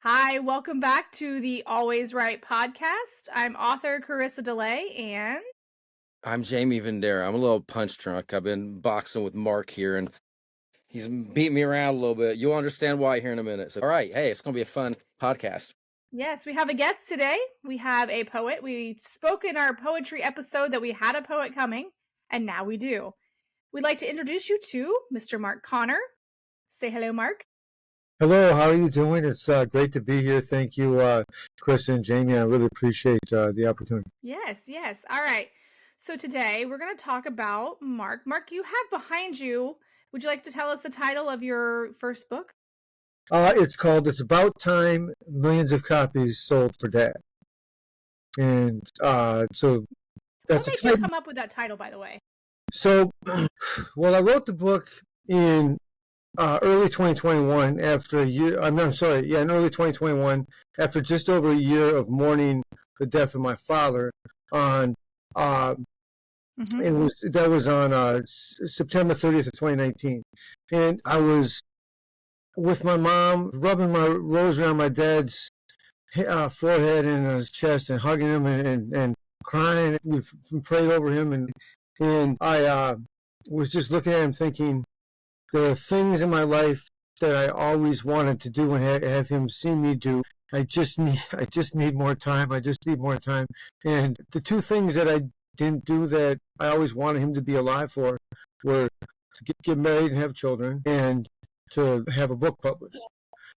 Hi, welcome back to the Always Right podcast. I'm author Karisa Delay, and I'm Jaime Vendera. I'm a little punch drunk. I've been boxing with Mark here, and he's beating me around a little bit. You'll understand why here in a minute. So, all right, hey, it's going to be a fun podcast. yes, we have a guest today. We have a poet. We spoke in our poetry episode that we had a poet coming, and now we do. We'd like to introduce you to Mr. Mark Connor. Say hello, Mark. Hello, how are you doing? It's great to be here. Thank you, Chris and Jamie. I really appreciate the opportunity. Yes. All right. So today we're going to talk about Mark. Mark, you have behind you, would you like to tell us the title of your first book? It's called It's About Time, Millions of Copies Sold for Dad. And so that's what made you come up with that title, by the way? So, well, I wrote the book in early 2021 after a year. In early 2021 after just over a year of mourning the death of my father. On that was on September 30th of 2019, and I was with my mom, rubbing my rose around my dad's forehead and his chest, and hugging him and crying. We prayed over him, and I was just looking at him, thinking, there are things in my life that I always wanted to do and have him see me do. I just need more time. I just need more time. And the two things that I didn't do that I always wanted him to be alive for were to get married and have children, and to have a book published.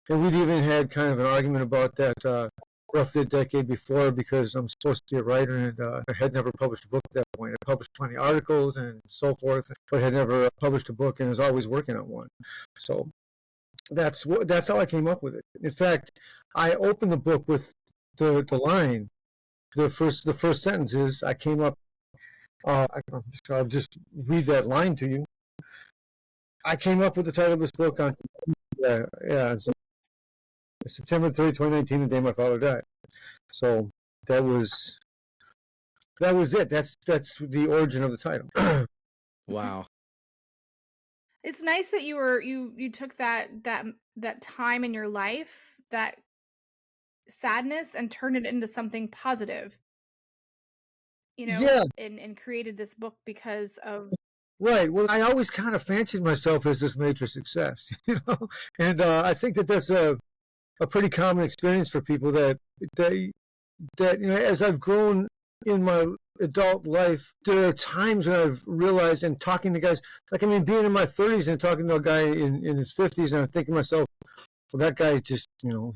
And we'd even had kind of an argument about that roughly a decade before, because I'm supposed to be a writer, and I had never published a book at that point. I published plenty of articles and so forth, but had never published a book, and was always working on one. So that's how I came up with it. In fact, I opened the book with the line. The first sentence is, I came up. I'll just read that line to you. I came up with the title of this book on September 30, 2019, the day my father died. So that was it. That's the origin of the title. Wow. It's nice that you took that time in your life, that sadness, and turned it into something positive. Yeah. And created this book because of. Right. Well, I always kind of fancied myself as this major success, and I think that's a pretty common experience for people that as I've grown in my adult life, there are times when I've realized, and talking to guys, being in my 30s and talking to a guy in his 50s, and I'm thinking to myself, well, that guy just,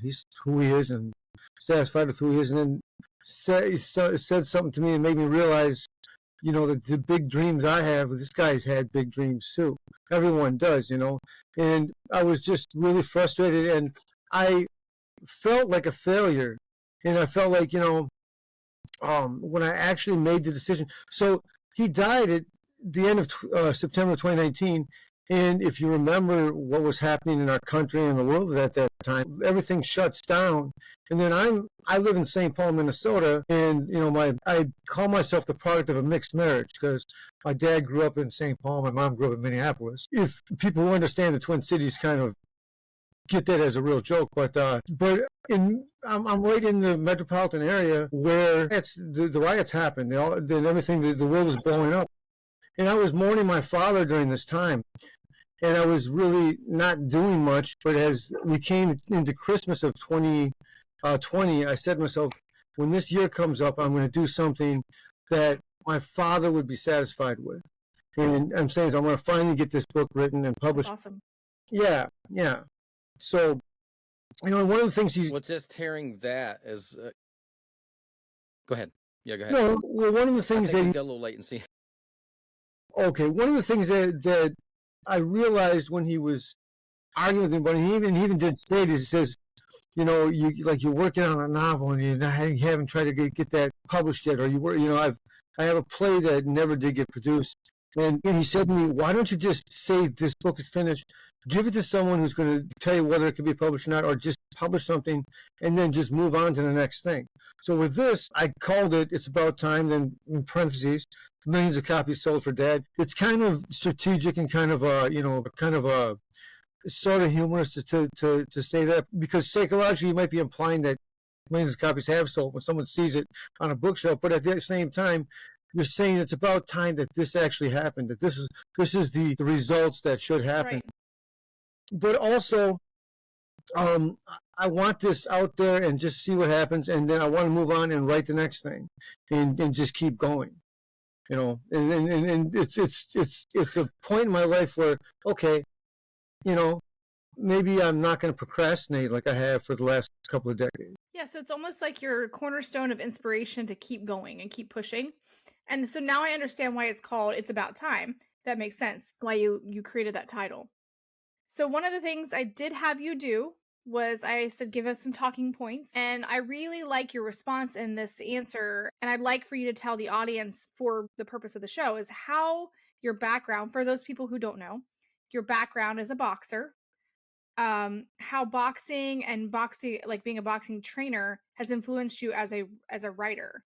he's who he is and satisfied with who he is, and then said something to me and made me realize, the big dreams I have, this guy's had big dreams too. Everyone does, and I was just really frustrated, and I felt like a failure, and I felt like, when I actually made the decision. So he died at the end of September 2019, and if you remember what was happening in our country and the world at that time, everything shuts down. And then I live in St. Paul, Minnesota, and I call myself the product of a mixed marriage, because my dad grew up in St. Paul, my mom grew up in Minneapolis. If people who understand the Twin Cities kind of get that as a real joke, but I'm right in the metropolitan area where the riots happened. Then everything, the world was blowing up, and I was mourning my father during this time, and I was really not doing much. But as we came into Christmas of 2020, I said to myself, when this year comes up, I'm going to do something that my father would be satisfied with. And I'm saying, I'm going to finally get this book written and published. That's awesome. Yeah. So, one of the things What's just tearing that is. Go ahead. Yeah, go ahead. No, well, one of the things that. We got a little latency. Okay, one of the things that I realized when he was arguing with me, but he even did say this, he says, you're working on a novel and you haven't tried to get that published yet, or I have a play that never did get produced. And he said to me, why don't you just say this book is finished, give it to someone who's going to tell you whether it can be published or not, or just publish something and then just move on to the next thing. So with this, I called it It's About Time, then in parentheses, millions of copies sold for Dad. It's kind of strategic and kind of a sort of humorous to say that, because psychologically you might be implying that millions of copies have sold when someone sees it on a bookshelf, but at the same time, you're saying it's about time that this actually happened, that this is the results that should happen. Right. But also, I want this out there and just see what happens, and then I want to move on and write the next thing, and just keep going, and it's a point in my life where, okay, maybe I'm not going to procrastinate like I have for the last couple of decades. Yeah, so it's almost like your cornerstone of inspiration to keep going and keep pushing. And so now I understand why it's called It's About Time. That makes sense, why you created that title. So one of the things I did have you do was I said, give us some talking points. And I really like your response in this answer. And I'd like for you to tell the audience, for the purpose of the show, is how your background, for those people who don't know, your background as a boxer, how boxing and boxing, like being a boxing trainer, has influenced you as a writer.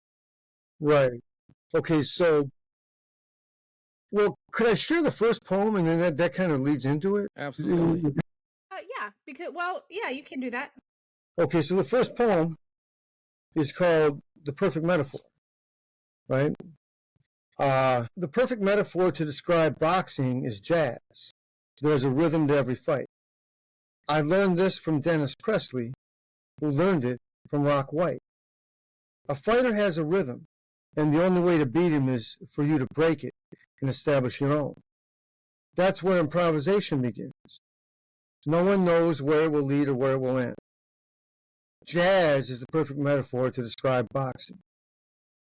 Right. Okay, so, well, could I share the first poem, and then that kind of leads into it? Absolutely. Yeah, because, well, yeah, you can do that. Okay, so the first poem is called The Perfect Metaphor, right? The perfect metaphor to describe boxing is jazz. There's a rhythm to every fight. I learned this from Dennis Presley, who learned it from Rock White. A fighter has a rhythm, and the only way to beat him is for you to break it and establish your own. That's where improvisation begins. No one knows where it will lead or where it will end. Jazz is the perfect metaphor to describe boxing.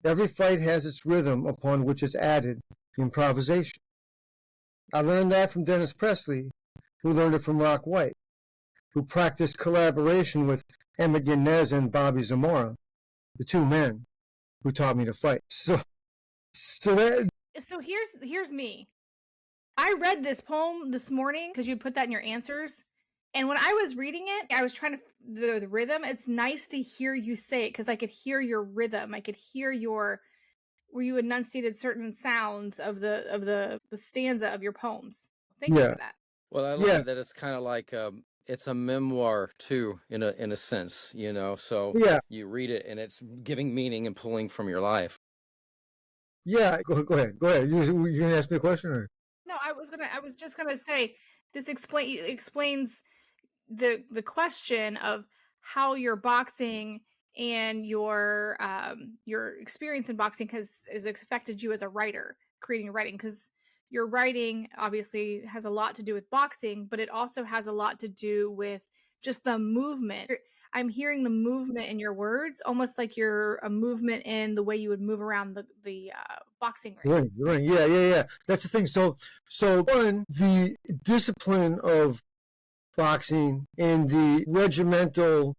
Every fight has its rhythm upon which is added improvisation. I learned that from Dennis Presley, who learned it from Rock White, who practiced collaboration with Emma Guinness and Bobby Zamora, the two men who taught me to fight. So here's me. I read this poem this morning because you put that in your answers. And when I was reading it, I was trying to, the rhythm, it's nice to hear you say it because I could hear your rhythm. I could hear where you enunciated certain sounds of the stanza of your poems. Thank you for that. Well, I love that it's kind of like it's a memoir too, in a sense, So you read it and it's giving meaning and pulling from your life. Yeah, go ahead. You gonna ask me a question, or? No, I was just gonna say this explains the question of how your boxing and your experience in boxing has affected you as a writer, creating writing, because your writing obviously has a lot to do with boxing, but it also has a lot to do with just the movement. I'm hearing the movement in your words, almost like you're a movement in the way you would move around the boxing ring. Right. Yeah. That's the thing. So one, the discipline of boxing and the regimental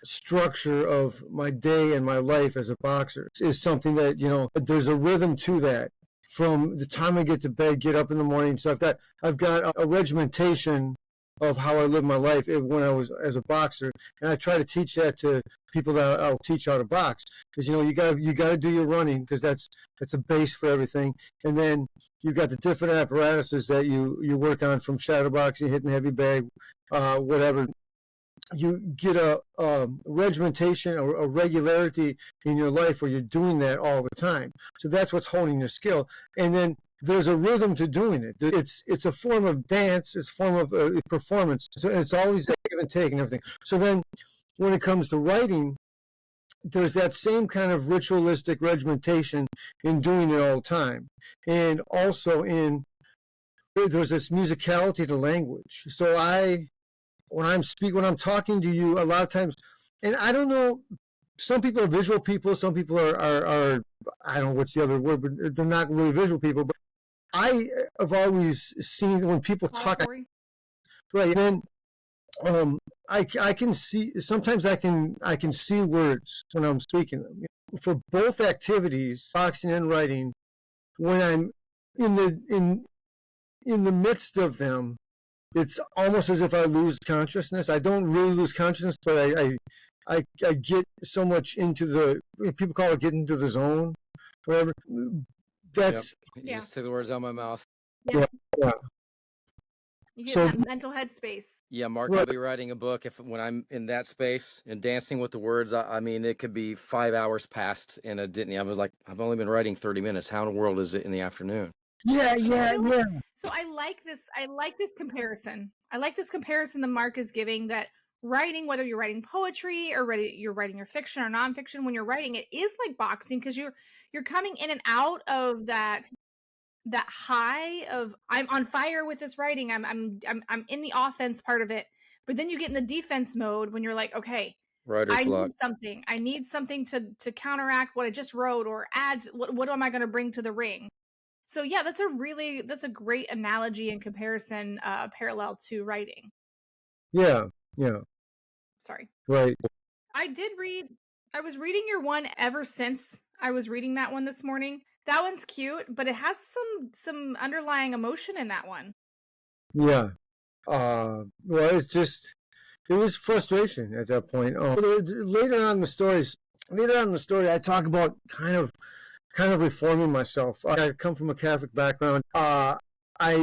structure of my day and my life as a boxer is something that, there's a rhythm to that. From the time I get to bed, get up in the morning. So I've got a regimentation of how I live my life when I was as a boxer, and I try to teach that to people that I'll teach how to box, because you got to do your running, because that's a base for everything, and then you've got the different apparatuses that you work on, from shadow boxing, hitting heavy bag, whatever. You get a regimentation or a regularity in your life where you're doing that all the time. So that's what's honing your skill. And then there's a rhythm to doing it. It's a form of dance. It's a form of performance. So it's always that give and take and everything. So then when it comes to writing, there's that same kind of ritualistic regimentation in doing it all the time. And also there's this musicality to language. So when I'm talking to you, a lot of times, and I don't know, some people are visual people, some people are I don't know what's the other word, but they're not really visual people. But I have always seen when people talk, right? And then I can see, sometimes I can see words when I'm speaking them. For both activities, boxing and writing, when I'm in the midst of them, it's almost as if I lose consciousness. I don't really lose consciousness, but I get so much into people call it getting into the zone, whatever. That's You just took the words out of my mouth. Yeah. You get So in that mental headspace. Yeah, Mark, I'll right, be writing a book when I'm in that space and dancing with the words. I mean, it could be 5 hours past, and I was like, I've only been writing 30 minutes. How in the world is it in the afternoon? yeah, So, yeah, yeah, So I like this. I like this comparison. I like this comparison that Mark is giving, that writing, whether you're writing poetry or you're writing your fiction or nonfiction, when you're writing, it is like boxing, because you're coming in and out of that high of, I'm on fire with this writing. I'm in the offense part of it, but then you get in the defense mode when you're like, okay, writer's block. I need something to counteract what I just wrote, or add what am I going to bring to the ring. So yeah, that's a great analogy and comparison, parallel to writing. yeah, yeah. Sorry. Right. I was reading your one, Ever Since. I was reading that one this morning. That one's cute, but it has some underlying emotion in that one. Yeah. Well, it was frustration at that point. Later on in the story, I talk about kind of reforming myself. I come from a Catholic background. I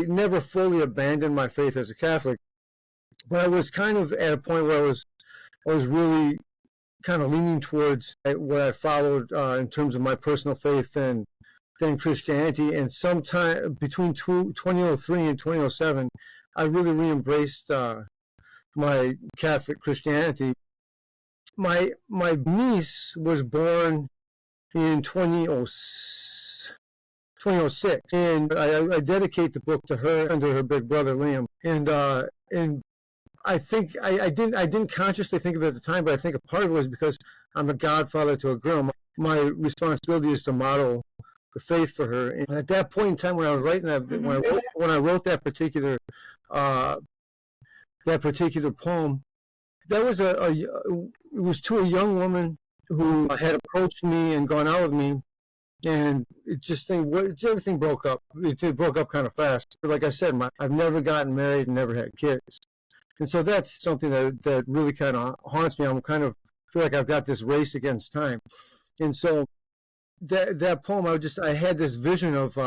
never fully abandoned my faith as a Catholic, but I was kind of at a point where I was really kind of leaning towards what I followed in terms of my personal faith and then Christianity. And sometime between 2003 and 2007, I really re-embraced my Catholic Christianity. My niece was born in 2006, and I dedicate the book to her under her big brother Liam. And I think I didn't consciously think of it at the time, but I think a part of it was because I'm a godfather to a girl. My responsibility is to model the faith for her. And at that point in time, when I was writing that, when I wrote that particular poem, that was it was to a young woman who had approached me and gone out with me, and everything broke up. It broke up kind of fast. Like I said, I've never gotten married and never had kids, and so that's something that really kind of haunts me. I'm kind of feel like I've got this race against time, and so that poem, I had this vision of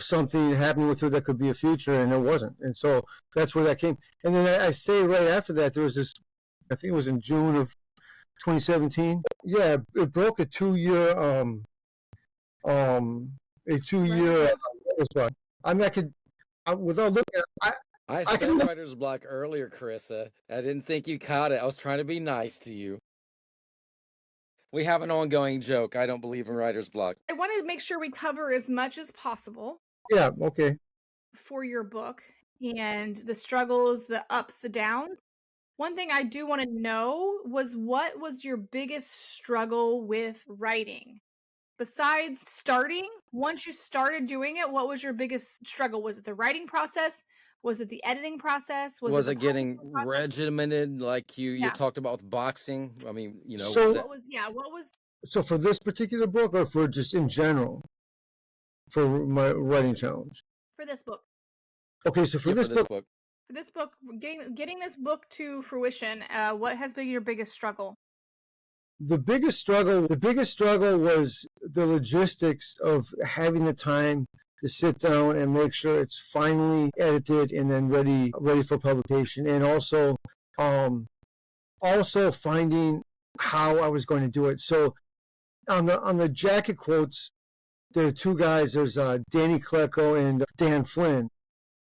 something happening with her that could be a future, and it wasn't. And so that's where that came. And then I say right after that, there was this, I think it was in June of 2017. Yeah, it broke a 2-year, I mean, without looking at I said writer's block earlier, Karisa. I didn't think you caught it. I was trying to be nice to you. We have an ongoing joke. I don't believe in writer's block. I wanted to make sure we cover as much as possible. Yeah, okay. For your book, and the struggles, the ups, the downs. One thing I do want to know was, what was your biggest struggle with writing? Besides starting, once you started doing it, what was your biggest struggle? Was it the writing process? Was it the editing process? Was it getting regimented like you talked about with boxing? I mean, So what was so for this particular book, or for just in general, for my writing challenge? For this book. Okay, so for this book, getting this book to fruition, what has been your biggest struggle? the biggest struggle was the logistics of having the time to sit down and make sure it's finally edited and then ready for publication, and also finding how I was going to do it. So on the jacket quotes, there are two guys. There's Danny Klecko and Dan Flynn.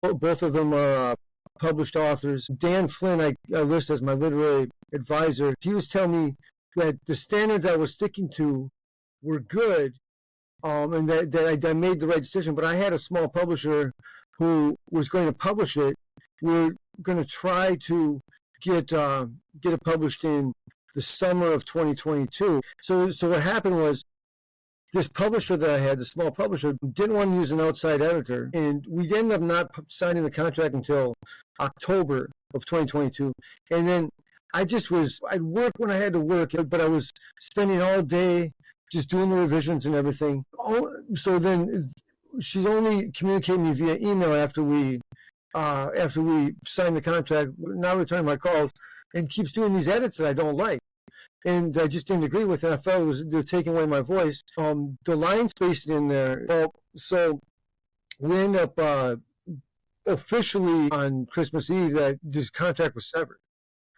Both of them are published authors. Dan Flynn, I list as my literary advisor. He was telling me that the standards I was sticking to were good, and that I made the right decision. But I had a small publisher who was going to publish it. We're going to try to get it published in the summer of 2022. So what happened was, this publisher that I had, the small publisher, didn't want to use an outside editor, and we ended up not signing the contract until October of 2022. And then I'd work when I had to work, but I was spending all day just doing the revisions and everything. So then she's only communicating me via email after we signed the contract, not returning my calls, and keeps doing these edits that I don't like. And I just didn't agree with it. I felt they're taking away my voice. The line spacing in there. So we end up officially on Christmas Eve that this contract was severed.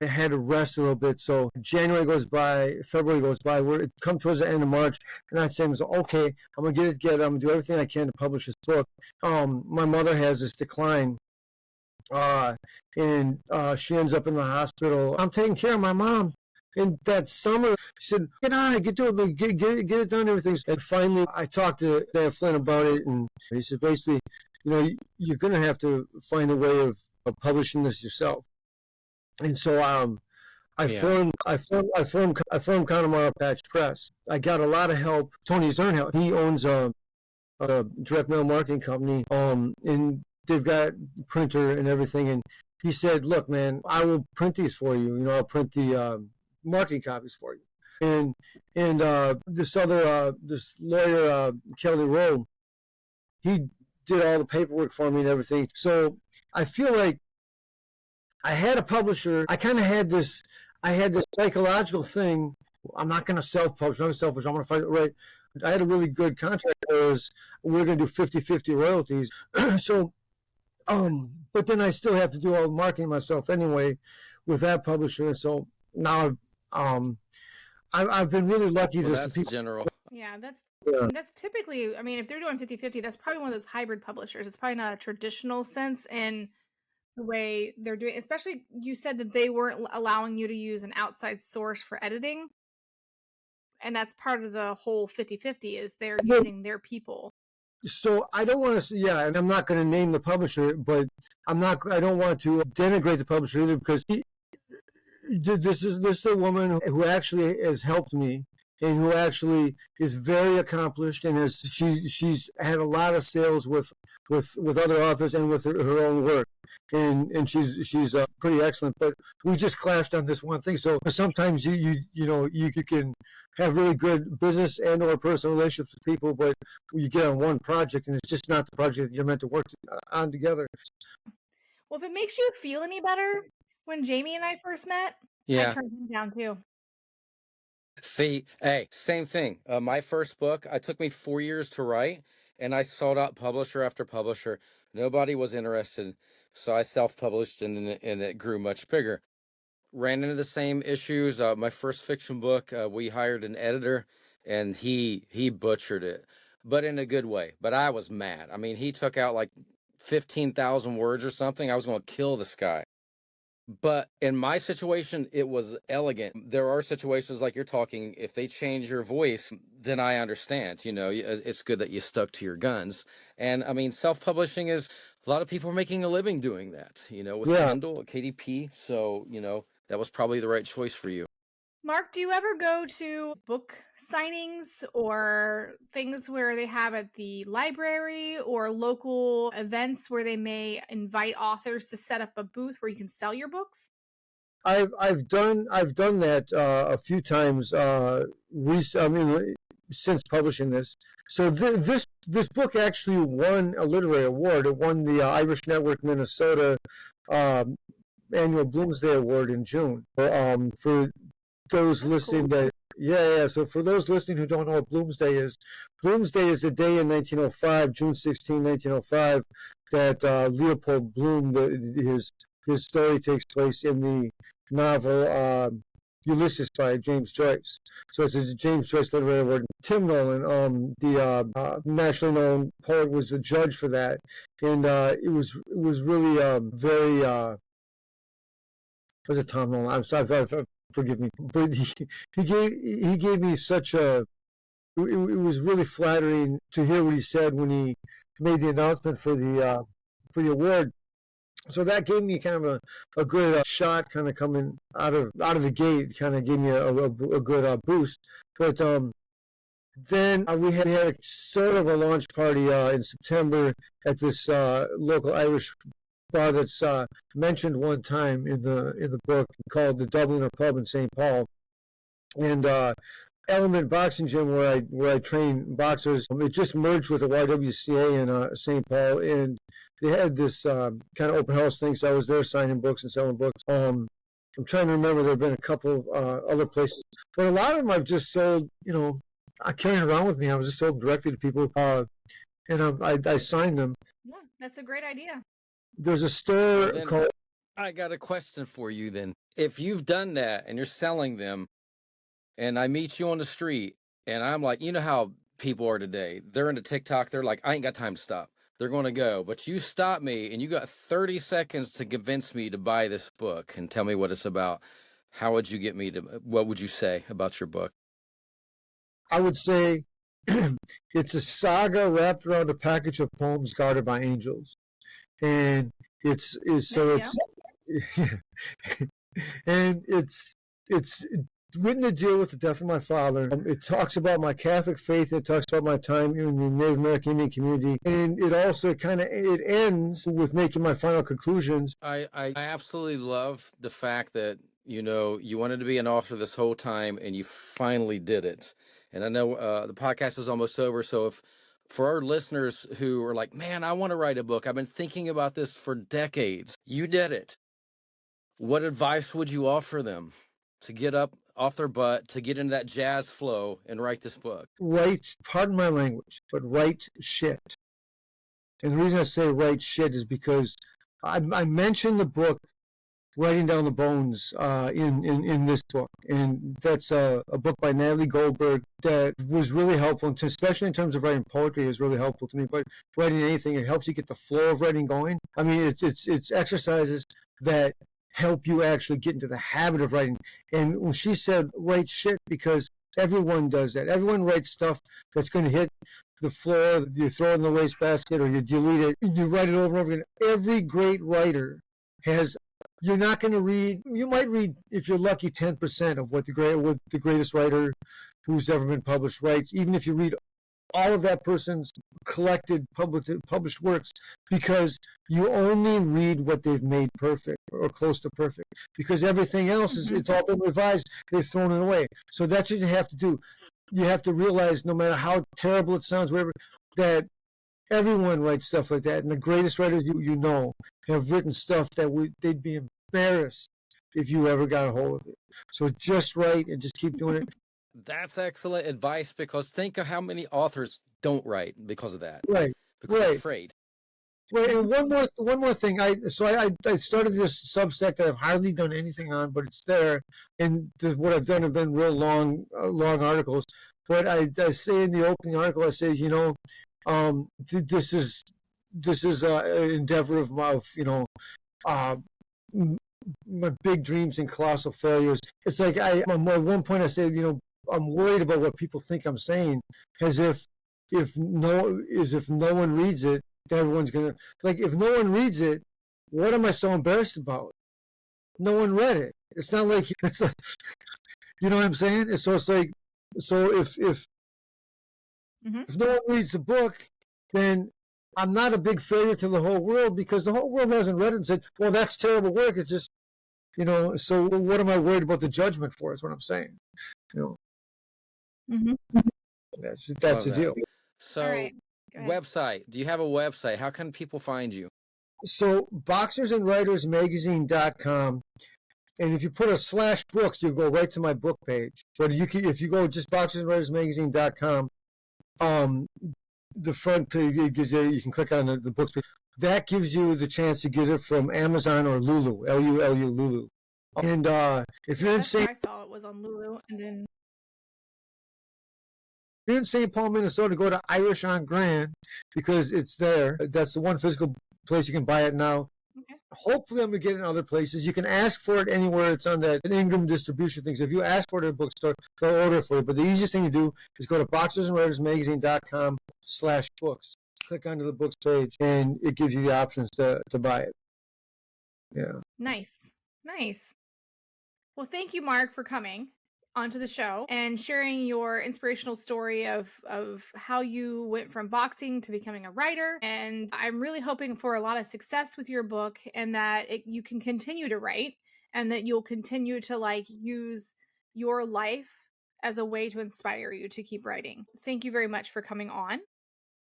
I had to rest a little bit. So January goes by, February goes by. We're come towards the end of March, and I'm saying, okay, I'm gonna get it together. I'm gonna do everything I can to publish this book. My mother has this decline, and she ends up in the hospital. I'm taking care of my mom. And that summer, she said, "Get on it, get to it, get it done, everything." And finally, I talked to Dan Flynn about it, and he said, basically, you're gonna have to find a way of publishing this yourself. And so I formed Connemara Patch Press. I got a lot of help. Tony Zernhout, he owns a direct mail marketing company, and they've got printer and everything. And he said, "Look, man, I will print these for you. I'll print the marketing copies for you." And this lawyer, Kelly Rowe, he did all the paperwork for me and everything. So I feel like I had a publisher. I kind of had this psychological thing. I'm not going to self-publish. I'm going to self-publish. I'm going to find it right. I had a really good contract. Whereas we're going to do 50-50 royalties. So, but then I still have to do all the marketing myself anyway with that publisher. And so now, I've been really lucky. Well, that's general. Yeah, that's typically, I mean, if they're doing 50-50, that's probably one of those hybrid publishers. It's probably not a traditional sense in the way they're doing, especially you said that they weren't allowing you to use an outside source for editing. And that's part of the whole 50-50 is they're using their people. So I don't want to, and I'm not going to name the publisher, but I don't want to denigrate the publisher either, because this is a woman who actually has helped me and who actually is very accomplished, and she's had a lot of sales with other authors and with her own work, and she's pretty excellent. But we just clashed on this one thing. So sometimes you can have really good business and or personal relationships with people, but you get on one project and it's just not the project that you're meant to work on together. Well, if it makes you feel any better, when Jaime and I first met, I turned him down too. See, hey, same thing. My first book, it took me 4 years to write, and I sought out publisher after publisher. Nobody was interested, so I self-published, and it grew much bigger. Ran into the same issues. My first fiction book, we hired an editor, and he butchered it, but in a good way. But I was mad. I mean, he took out like 15,000 words or something. I was going to kill this guy. But in my situation, it was elegant. There are situations like you're talking, if they change your voice, then I understand. It's good that you stuck to your guns. And I mean, self-publishing is, a lot of people are making a living doing that, with Kindle, KDP. So, that was probably the right choice for you. Mark, do you ever go to book signings or things where they have at the library or local events where they may invite authors to set up a booth where you can sell your books? I've done that a few times since publishing this. So this book actually won a literary award. It won the Irish Network Minnesota annual Bloomsday Award in June. For those listening, cool. So for those listening who don't know what Bloomsday is the day in 1905, June 16, 1905, that Leopold Bloom, his story takes place in the novel Ulysses by James Joyce. So it's a James Joyce Literary Award. Tim Nolan, the nationally known poet, was the judge for that, and it was really very. Was it Tom Nolan? I'm sorry. Forgive me, but he gave me such a. It was really flattering to hear what he said when he made the announcement for the award. So that gave me kind of a good shot, kind of coming out of the gate. Kind of gave me a good boost. But then we had a sort of a launch party in September at this local Irish bar that's mentioned one time in the book, called the Dubliner Pub in St. Paul, and Element Boxing Gym where I train boxers. It just merged with the YWCA in St. Paul, and they had this kind of open house thing. So I was there signing books and selling books. I'm trying to remember. There have been a couple of other places, but a lot of them I've just sold. I carry it around with me. I was just sold directly to people, and I signed them. Yeah, that's a great idea. there's a store Then called. I got a question for you then. If you've done that and you're selling them, and I meet you on the street, and I'm like, you know how people are today. They're into TikTok. They're like, I ain't got time to stop. They're going to go. But you stop me, and you got 30 seconds to convince me to buy this book and tell me what it's about. How would you get me to, what would you say about your book? I would say it's a saga wrapped around a package of poems guarded by angels, and it's and it's written to deal with the death of my father. It talks about my Catholic faith. It talks about my time in the Native American Indian community, and it also it ends with making my final conclusions. I absolutely love the fact that you wanted to be an author this whole time, and you finally did it. And I know the podcast is almost over, so if for our listeners who are like, man, I want to write a book, I've been thinking about this for decades, you did it. What advice would you offer them to get up off their butt, to get into that jazz flow and write this book? Write, pardon my language, but write shit. And the reason I say write shit is because I mentioned the book Writing Down the Bones in this book. And that's a book by Natalie Goldberg that was really helpful, especially in terms of writing poetry, is really helpful to me. But writing anything, it helps you get the flow of writing going. I mean, it's exercises that help you actually get into the habit of writing. And when she said write shit, because everyone does that. Everyone writes stuff that's going to hit the floor, you throw it in the wastebasket, or you delete it, and you write it over and over again. Every great writer has. You're not going to read. You might read, if you're lucky, 10% of what the greatest writer who's ever been published writes. Even if you read all of that person's collected published works, because you only read what they've made perfect or close to perfect. Because everything else it's all been revised. They've thrown it away. So that's what you have to do. You have to realize, no matter how terrible it sounds, whatever, that everyone writes stuff like that, and the greatest writers you know have written stuff that they'd be embarrassed if you ever got a hold of it. So just write and just keep doing it. That's excellent advice, because think of how many authors don't write because of that. Right. Because they're afraid. Right, and one more thing. I started this Substack that I've hardly done anything on, but it's there. And what I've done have been real long articles. But I say in the opening article, I say, this is an endeavor of my, my big dreams and colossal failures. It's like at one point I said, I'm worried about what people think I'm saying, as if no one reads it, everyone's gonna, like, if no one reads it, what am I so embarrassed about? No one read it. It's not like it's like, you know what I'm saying? And so it's like, so if no one reads the book, then I'm not a big failure to the whole world, because the whole world hasn't read it and said, well, that's terrible work. It's just, so what am I worried about the judgment for, is what I'm saying. That's the deal. So, right. Website. Do you have a website? How can people find you? So, BoxersAndWritersMagazine.com. And if you put a /books, you'll go right to my book page. But if you go just BoxersAndWritersMagazine.com, the front page gives you can click on the books page. That gives you the chance to get it from Amazon or Lulu, Lulu, Lulu. And if you're in St. I saw it was on Lulu, and then if you're in St. Paul, Minnesota, go to Irish on Grand, because it's there. That's the one physical place you can buy it now. Okay. Hopefully, I'm going to get it in other places. You can ask for it anywhere. It's on that Ingram distribution thing. So if you ask for it at a bookstore, they'll order it for you. But the easiest thing to do is go to BoxersAndWritersMagazine.com/books. Click onto the books page, and it gives you the options to buy it. Yeah. Nice. Well, thank you, Mark, for coming onto the show and sharing your inspirational story of how you went from boxing to becoming a writer. And I'm really hoping for a lot of success with your book, and that you can continue to write, and that you'll continue to use your life as a way to inspire you to keep writing. Thank you very much for coming on.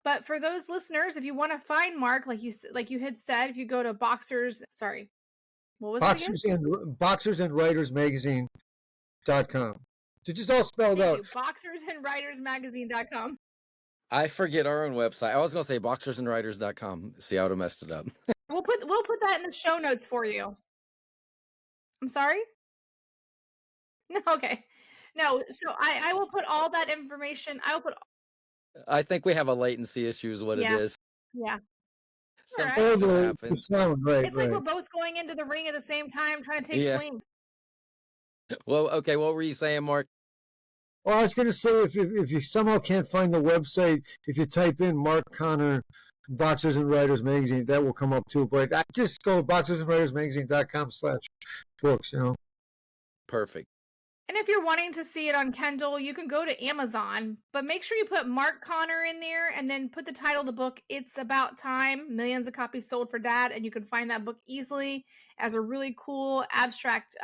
But for those listeners, if you want to find Mark, like you had said, if you go to BoxersAndWritersMagazine.com. So just all spelled out. BoxersAndWritersMagazine.com. I forget our own website. I was going to say BoxersAndWriters.com. See, I would have messed it up. We'll put that in the show notes for you. I'm sorry? No, okay. No, so I will put all that information. I will put. I think we have a latency issue is what it Yeah. is. Yeah. Sometimes Oh, it'll the happen. sound, right, It's like right. we're both going into the ring at the same time trying to take Yeah. swings. Well, okay, what were you saying, Mark? Well, I was going to say, if you somehow can't find the website, if you type in Mark Connor, Boxers and Writers Magazine, that will come up too. But I just go boxersandwritersmagazine.com/books, you know. Perfect. And if you're wanting to see it on Kindle, you can go to Amazon, but make sure you put Mark Connor in there and then put the title of the book, It's About Time, Millions of Copies Sold for Dad, and you can find that book easily as a really cool abstract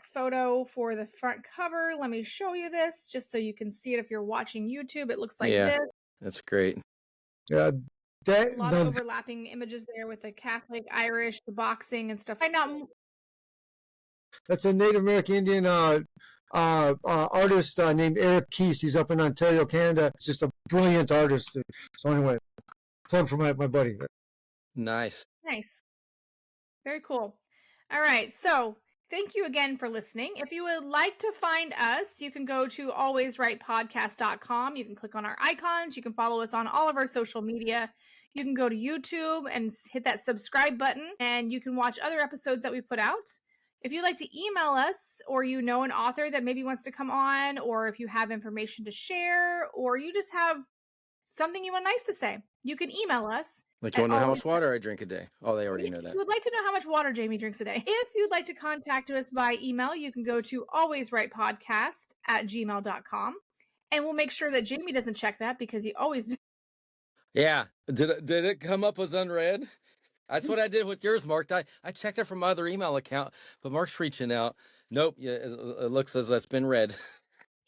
photo for the front cover. Let me show you this just so you can see it if you're watching YouTube. It looks like this. That's great. Yeah, A lot of overlapping images there with the Catholic, Irish, the boxing and stuff. Find out. That's a Native American Indian artist named Eric Keast. He's up in Ontario, Canada. He's just a brilliant artist. So anyway, plug for my buddy. Nice. Nice. Very cool. All right. So thank you again for listening. If you would like to find us, you can go to alwayswritepodcast.com. You can click on our icons. You can follow us on all of our social media. You can go to YouTube and hit that subscribe button, and you can watch other episodes that we put out. If you'd like to email us, or you know an author that maybe wants to come on, or if you have information to share, or you just have something you want nice to say, you can email us. Like, you want to know how much water I drink a day? Oh, they already know that. If you would like to know how much water Jamie drinks a day. If you'd like to contact us by email, you can go to alwayswritepodcast@gmail.com. And we'll make sure that Jamie doesn't check that because he always. Yeah. Did it come up as unread? That's what I did with yours, Mark. I checked it from my other email account, but Mark's reaching out. Nope. Yeah, it looks as it's been read.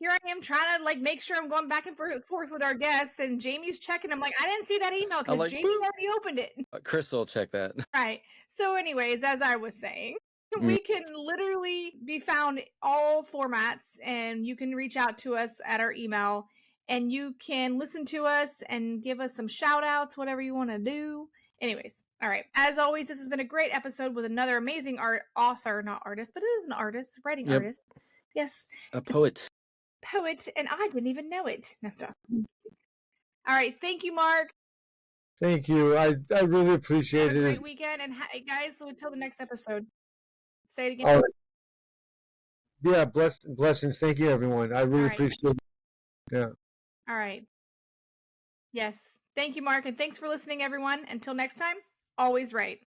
Here I am trying to make sure I'm going back and forth with our guests, and Jamie's checking. I'm like, I didn't see that email because Jamie already opened it. Crystal will check that. Right. So anyways, as I was saying, we can literally be found all formats, and you can reach out to us at our email, and you can listen to us and give us some shout outs, whatever you want to do. Anyways, all right. As always, this has been a great episode with another amazing author, not artist, but it is an artist, writing artist. Yes. A poet. Poet, and I didn't even know it. All right. Thank you, Mark. Thank you. I really appreciate it. Have a great weekend, and guys, until the next episode. Say it again. All right. Yeah, blessings. Thank you, everyone. I really appreciate it. Yeah. All right. Yes. Thank you, Mark, and thanks for listening, everyone. Until next time, always write.